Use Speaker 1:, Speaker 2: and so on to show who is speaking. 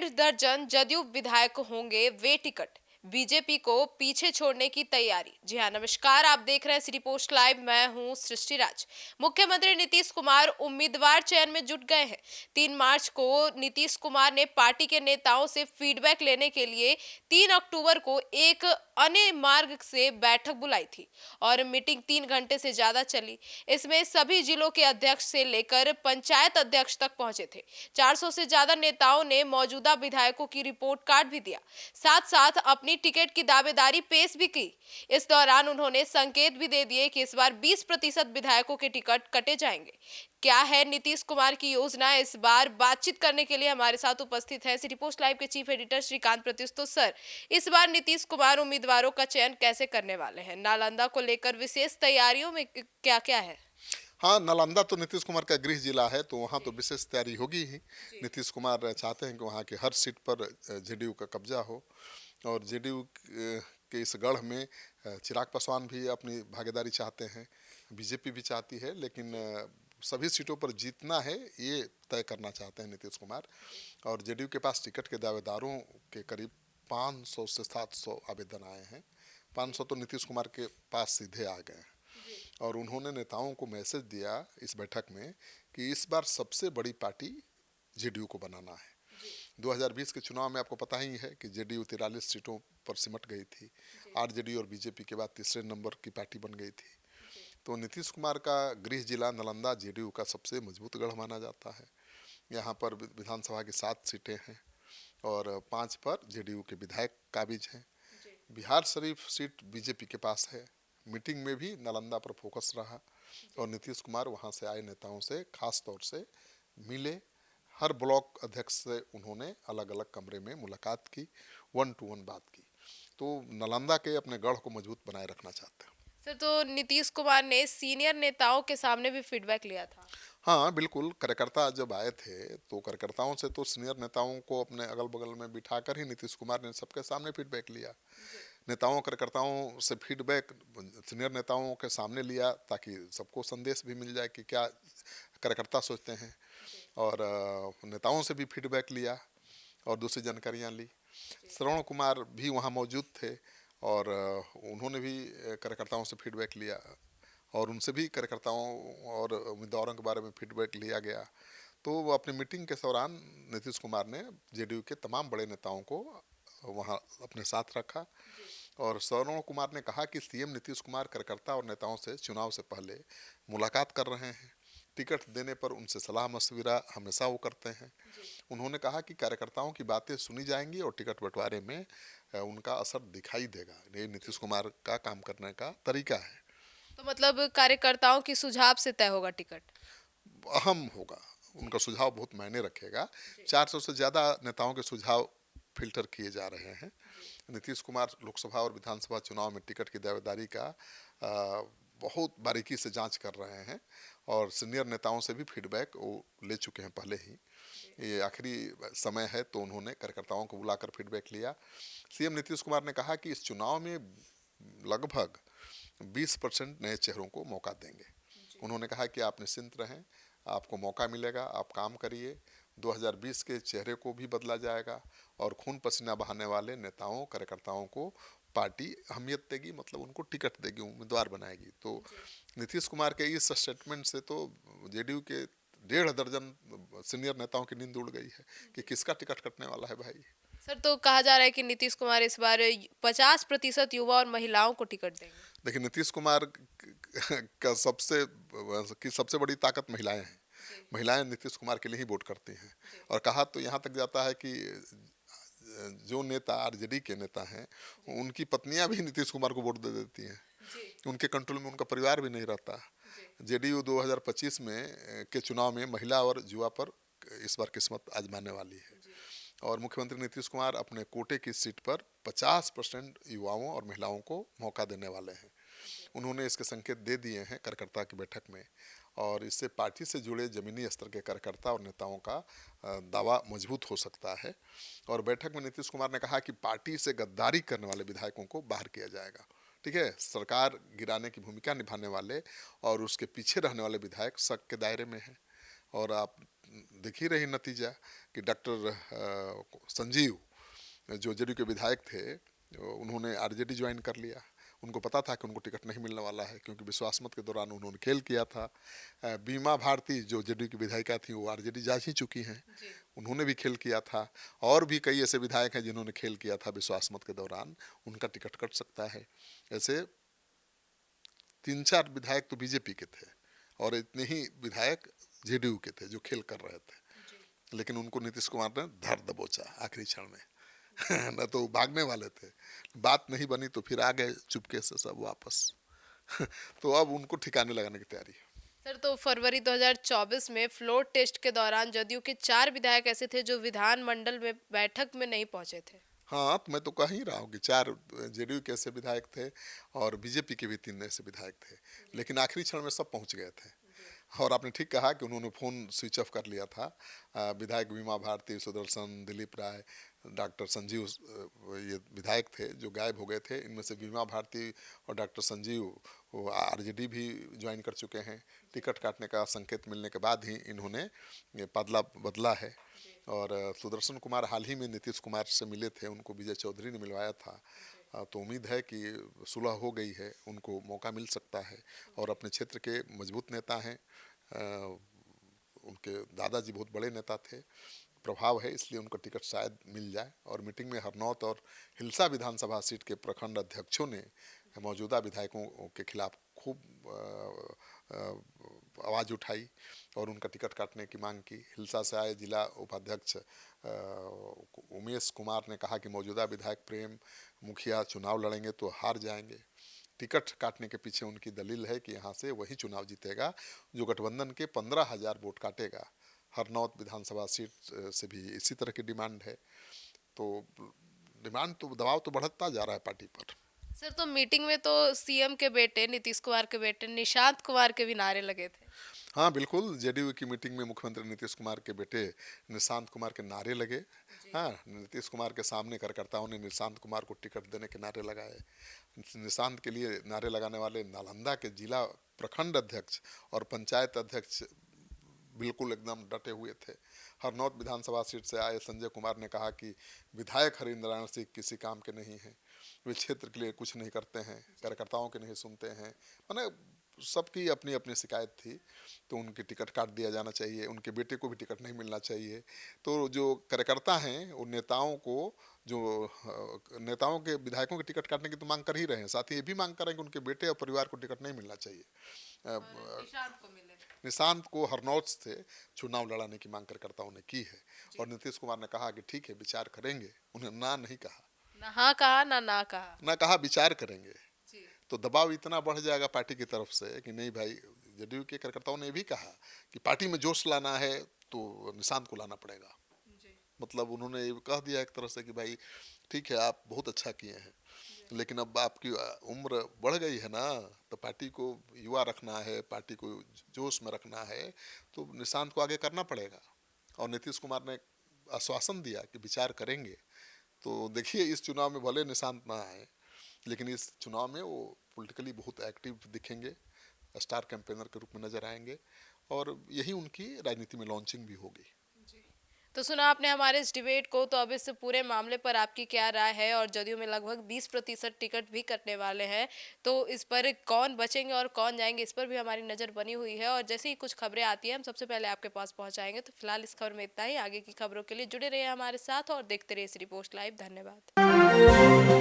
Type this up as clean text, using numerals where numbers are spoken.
Speaker 1: डेढ़ दर्जन जदयू विधायक होंगे वे टिकट, बीजेपी को पीछे छोड़ने की तैयारी। जी हाँ, नमस्कार, आप देख रहे हैं सिटी पोस्ट लाइव। मैं हूं सृष्टि राज। मुख्यमंत्री नीतीश कुमार उम्मीदवार चयन में जुट गए हैं। 3 मार्च को नीतीश कुमार ने पार्टी के नेताओं से फीडबैक लेने के लिए 3 अक्टूबर को एक अन्य मार्ग से बैठक बुलाई थी और मीटिंग 3 घंटे से ज्यादा चली। इसमें सभी जिलों के अध्यक्ष से लेकर पंचायत अध्यक्ष तक पहुंचे थे। 400 से ज्यादा नेताओं ने मौजूदा विधायकों की रिपोर्ट कार्ड भी दिया, साथ साथ अपनी टिकट की दावेदारी पेश भी की। इस दौरान उन्होंने संकेत भी दे दिए कि इस बार 20% विधायकों के टिकट कटे जाएंगे। क्या है नीतीश कुमार की योजना, इस बार बातचीत करने के लिए हमारे साथ उपस्थित है सिटी पोस्ट लाइव के चीफ एडिटर श्रीकांत प्रत्युष। तो सर, इस बार नीतीश कुमार उम्मीदवारों का चयन कैसे करने वाले हैं? नालंदा को लेकर विशेष तैयारियों में क्या क्या है?
Speaker 2: हाँ, नालंदा तो नीतीश कुमार का गृह जिला है, तो वहाँ तो
Speaker 1: जी
Speaker 2: विशेष तैयारी होगी ही।
Speaker 1: जी
Speaker 2: नीतीश कुमार चाहते हैं कि वहाँ की हर सीट पर जेडीयू का कब्जा हो, और जेडीयू के इस गढ़ में चिराग पासवान भी अपनी भागीदारी चाहते हैं, बीजेपी भी चाहती है, लेकिन सभी सीटों पर जीतना है ये तय करना चाहते हैं नीतीश कुमार। और जेडीयू के पास टिकट के दावेदारों के करीब 500 से 700 आवेदन आए हैं। 500 तो नीतीश कुमार के पास सीधे आ गए हैं।
Speaker 1: जी
Speaker 2: और उन्होंने नेताओं को मैसेज दिया इस बैठक में कि इस बार सबसे बड़ी पार्टी जेडीयू को बनाना है।
Speaker 1: जी
Speaker 2: 2020 के चुनाव में आपको पता ही है कि जेडीयू 43 सीटों पर सिमट गई थी।
Speaker 1: जी
Speaker 2: आरजेडी और बीजेपी के बाद तीसरे नंबर की पार्टी बन गई थी।
Speaker 1: जी
Speaker 2: तो नीतीश कुमार का गृह जिला नालंदा जेडीयू का सबसे मजबूत गढ़ माना जाता है। यहाँ पर विधानसभा की 7 सीटें हैं और 5 पर जेडीयू के विधायक काबिज हैं।
Speaker 1: जी
Speaker 2: बिहार शरीफ सीट बीजेपी के पास है। मीटिंग में भी नालंदा पर फोकस रहा
Speaker 1: जी
Speaker 2: और नीतीश कुमार वहां से आए नेताओं से खास तौर से मिले। हर ब्लॉक अध्यक्ष से उन्होंने अलग अलग कमरे में मुलाकात की, 1 to 1 बात की। तो नालंदा के अपने गढ़ को मजबूत बनाए रखना चाहते हैं।
Speaker 1: सर, तो नीतीश कुमार ने सीनियर नेताओं के सामने भी फीडबैक लिया था।
Speaker 2: हाँ बिल्कुल, कार्यकर्ता जब आए थे तो कार्यकर्ताओं से तो सीनियर नेताओं को अपने अगल बगल में बिठाकर ही नीतीश कुमार ने सबके सामने फीडबैक लिया।
Speaker 1: जी
Speaker 2: नेताओं कार्यकर्ताओं से फीडबैक सीनियर नेताओं के सामने लिया ताकि सबको संदेश भी मिल जाए कि क्या कार्यकर्ता सोचते हैं।
Speaker 1: जी
Speaker 2: और नेताओं से भी फीडबैक लिया और दूसरी जानकारियां ली।
Speaker 1: जी
Speaker 2: श्रवण कुमार भी वहाँ मौजूद थे और उन्होंने भी कार्यकर्ताओं से फीडबैक लिया और उनसे भी कार्यकर्ताओं और उम्मीदवारों के बारे में फीडबैक लिया गया। तो वो अपनी मीटिंग के दौरान नीतीश कुमार ने जेडीयू के तमाम बड़े नेताओं को वहाँ अपने साथ रखा।
Speaker 1: जी
Speaker 2: और श्रवण कुमार ने कहा कि सीएम नीतीश कुमार कार्यकर्ता और नेताओं से चुनाव से पहले मुलाकात कर रहे हैं। टिकट देने पर उनसे सलाह मशविरा हमेशा वो करते हैं।
Speaker 1: जी
Speaker 2: उन्होंने कहा कि कार्यकर्ताओं की बातें सुनी जाएंगी और टिकट बंटवारे में उनका असर दिखाई देगा। ये नीतीश
Speaker 1: जी
Speaker 2: कुमार का काम करने का तरीका है।
Speaker 1: तो मतलब कार्यकर्ताओं की सुझाव से तय होगा टिकट?
Speaker 2: अहम होगा,
Speaker 1: जी
Speaker 2: उनका सुझाव बहुत मायने रखेगा।
Speaker 1: जी
Speaker 2: 400 से ज़्यादा नेताओं के सुझाव फिल्टर किए जा रहे हैं।
Speaker 1: जी
Speaker 2: नीतीश कुमार लोकसभा और विधानसभा चुनाव में टिकट की दावेदारी का बहुत बारीकी से जांच कर रहे हैं और सीनियर नेताओं से भी फीडबैक वो ले चुके हैं पहले ही।
Speaker 1: जी
Speaker 2: ये आखिरी समय है तो उन्होंने कार्यकर्ताओं को बुलाकर फीडबैक लिया। सीएम नीतीश कुमार ने कहा कि इस चुनाव में लगभग 20% नए चेहरों को मौका देंगे।
Speaker 1: जी
Speaker 2: उन्होंने कहा कि आप निश्चिंत रहें, आपको मौका मिलेगा, आप काम करिए। 2020 के चेहरे को भी बदला जाएगा और खून पसीना बहाने वाले नेताओं कार्यकर्ताओं को पार्टी अहमियत देगी, मतलब उनको टिकट देगी, उम्मीदवार बनाएगी। तो
Speaker 1: जी
Speaker 2: नीतीश कुमार के इस स्टेटमेंट से तो जेडीयू के 1.5 दर्जन सीनियर नेताओं की नींद उड़ गई है कि
Speaker 1: जी
Speaker 2: किसका टिकट कटने वाला है भाई।
Speaker 1: सर, तो कहा जा रहा है कि नीतीश कुमार इस बार 50% युवा और महिलाओं को टिकट देंगे।
Speaker 2: देखिए, नीतीश कुमार का सबसे बड़ी ताकत महिलाएं हैं।
Speaker 1: जी
Speaker 2: महिलाएं नीतीश कुमार के लिए ही वोट करती हैं।
Speaker 1: जी
Speaker 2: और कहा तो यहाँ तक जाता है कि जो नेता आरजेडी के नेता हैं
Speaker 1: जी
Speaker 2: उनकी पत्नियां भी नीतीश कुमार को वोट दे देती हैं।
Speaker 1: जी
Speaker 2: उनके कंट्रोल में उनका परिवार भी नहीं रहता।
Speaker 1: जी
Speaker 2: जेडीयू 2025 में के चुनाव में महिला और युवा पर इस बार किस्मत आजमाने वाली है।
Speaker 1: जी
Speaker 2: और मुख्यमंत्री नीतीश कुमार अपने कोटे की सीट पर 50% युवाओं और महिलाओं को मौका देने वाले हैं।
Speaker 1: जी
Speaker 2: उन्होंने इसके संकेत दे दिए हैं कार्यकर्ता की बैठक में। और इससे पार्टी से जुड़े जमीनी स्तर के कार्यकर्ता और नेताओं का दावा मजबूत हो सकता है। और बैठक में नीतीश कुमार ने कहा कि पार्टी से गद्दारी करने वाले विधायकों को बाहर किया जाएगा। ठीक है, सरकार गिराने की भूमिका निभाने वाले और उसके पीछे रहने वाले विधायक शक के दायरे में हैं। और आप देख ही रही नतीजा कि डॉक्टर संजीव जो जेडीयू के विधायक थे, उन्होंने आरजेडी ज्वाइन कर लिया। उनको पता था कि उनको टिकट नहीं मिलने वाला है, क्योंकि विश्वास मत के दौरान उन्होंने खेल किया था। बीमा भारती जो जेडीयू की विधायिका थी, वो आरजेडी जा ही चुकी हैं, उन्होंने भी खेल किया था। और भी कई ऐसे विधायक हैं जिन्होंने खेल किया था विश्वास मत के दौरान, उनका टिकट कट सकता है। ऐसे 3-4 विधायक तो बीजेपी के थे और इतने ही विधायक जेडीयू के थे जो खेल कर रहे थे, लेकिन उनको नीतीश कुमार ने धर दबोचा आखिरी क्षण में। न तो भागने वाले थे, बात नहीं बनी तो फिर आ गए चुपके से सब वापस। तो अब उनको ठिकाने लगाने की तैयारी है।
Speaker 1: सर, तो फरवरी 2024 में फ्लोर टेस्ट के दौरान जदयू के 4 विधायक ऐसे थे जो विधानमंडल में बैठक में नहीं पहुंचे थे।
Speaker 2: हाँ, तो मैं तो कह ही रहा हूँ कि 4 जेडीयू के ऐसे विधायक थे और बीजेपी के भी 3 ऐसे विधायक थे, लेकिन आखिरी क्षण में सब पहुंच गए थे। और आपने ठीक कहा कि उन्होंने फ़ोन स्विच ऑफ कर लिया था। विधायक बीमा भारती, सुदर्शन, दिलीप राय, डॉक्टर संजीव, ये विधायक थे जो गायब हो गए थे। इनमें से बीमा भारती और डॉक्टर संजीव वो आरजेडी भी ज्वाइन कर चुके हैं। टिकट काटने का संकेत मिलने के बाद ही इन्होंने ये बदला बदला है। और सुदर्शन कुमार हाल ही में नीतीश कुमार से मिले थे, उनको विजय चौधरी ने मिलवाया था। तो उम्मीद है कि सुलह हो गई है, उनको मौका मिल सकता है। और अपने क्षेत्र के मजबूत नेता हैं, उनके दादाजी बहुत बड़े नेता थे, प्रभाव है, इसलिए उनका टिकट शायद मिल जाए। और मीटिंग में हरनौत और हिलसा विधानसभा सीट के प्रखंड अध्यक्षों ने मौजूदा विधायकों के खिलाफ खूब आवाज़ उठाई और उनका टिकट काटने की मांग की। हिलसा से आए जिला उपाध्यक्ष उमेश कुमार ने कहा कि मौजूदा विधायक प्रेम मुखिया चुनाव लड़ेंगे तो हार जाएंगे। टिकट काटने के पीछे उनकी दलील है कि यहाँ से वही चुनाव जीतेगा जो गठबंधन के 15,000 वोट काटेगा। हरनौत विधानसभा सीट से भी इसी तरह की डिमांड है। तो डिमांड तो, दबाव तो बढ़ता जा रहा है पार्टी पर।
Speaker 1: सर, तो मीटिंग में तो सीएम के बेटे नीतीश कुमार के बेटे निशांत कुमार के भी नारे लगे थे।
Speaker 2: हाँ बिल्कुल, जेडीयू की मीटिंग में मुख्यमंत्री नीतीश कुमार के बेटे निशांत कुमार के नारे लगे। हाँ, नीतीश कुमार के सामने कार्यकर्ताओं ने निशांत कुमार को टिकट देने के नारे लगाए। निशांत के लिए नारे लगाने वाले नालंदा के जिला प्रखंड अध्यक्ष और पंचायत अध्यक्ष बिल्कुल एकदम डटे हुए थे। हरनौत विधानसभा सीट से आए संजय कुमार ने कहा कि विधायक हरिंद्र नारायण सिंह किसी काम के नहीं हैं, वे क्षेत्र के लिए कुछ नहीं करते हैं, कार्यकर्ताओं के नहीं सुनते हैं। मैंने सबकी अपनी अपनी शिकायत थी, तो उनकी टिकट काट दिया जाना चाहिए, उनके बेटे को भी टिकट नहीं मिलना चाहिए। तो जो कार्यकर्ता हैं वो नेताओं को, जो नेताओं के विधायकों के टिकट काटने की तो मांग कर ही रहे हैं, साथ ही ये भी मांग कर रहे हैं कि उनके बेटे और परिवार को टिकट नहीं मिलना चाहिए। निशांत को हरनौत से चुनाव लड़ाने की मांग कार्यकर्ताओं ने की है। और नीतीश कुमार ने कहा कि ठीक है, विचार करेंगे। उन्हें ना नहीं कहा,
Speaker 1: ना हाँ कहा ना कहा,
Speaker 2: ना कहा विचार करेंगे। तो दबाव इतना बढ़ जाएगा पार्टी की तरफ से कि नहीं भाई, जेडीयू के कार्यकर्ताओं ने भी कहा कि पार्टी में जोश लाना है तो निशांत को लाना पड़ेगा। मतलब उन्होंने ये कह दिया एक तरह से कि भाई ठीक है, आप बहुत अच्छा किए हैं, लेकिन अब आपकी उम्र बढ़ गई है ना, तो पार्टी को युवा रखना है, पार्टी को जोश में रखना है, तो निशांत को आगे करना पड़ेगा। और नीतीश कुमार ने आश्वासन दिया कि विचार करेंगे। तो देखिए, इस चुनाव में भले निशांत ना आए, लेकिन इस चुनाव में वो पॉलिटिकली बहुत एक्टिव दिखेंगे, स्टार कैंपेनर के रूप में नजर आएंगे और यही उनकी राजनीति में लॉन्चिंग भी होगी।
Speaker 1: तो सुना आपने हमारे इस डिबेट को, तो अब इस पूरे मामले पर आपकी क्या राय है? और जदयू में लगभग 20% टिकट भी कटने वाले हैं, तो इस पर कौन बचेंगे और कौन जाएंगे, इस पर भी हमारी नज़र बनी हुई है। और जैसे ही कुछ खबरें आती हैं हम सबसे पहले आपके पास पहुंचाएंगे। तो फिलहाल इस खबर में इतना ही। आगे की खबरों के लिए जुड़े रहिए हमारे साथ और देखते रहिए सिटी पोस्ट लाइव। धन्यवाद।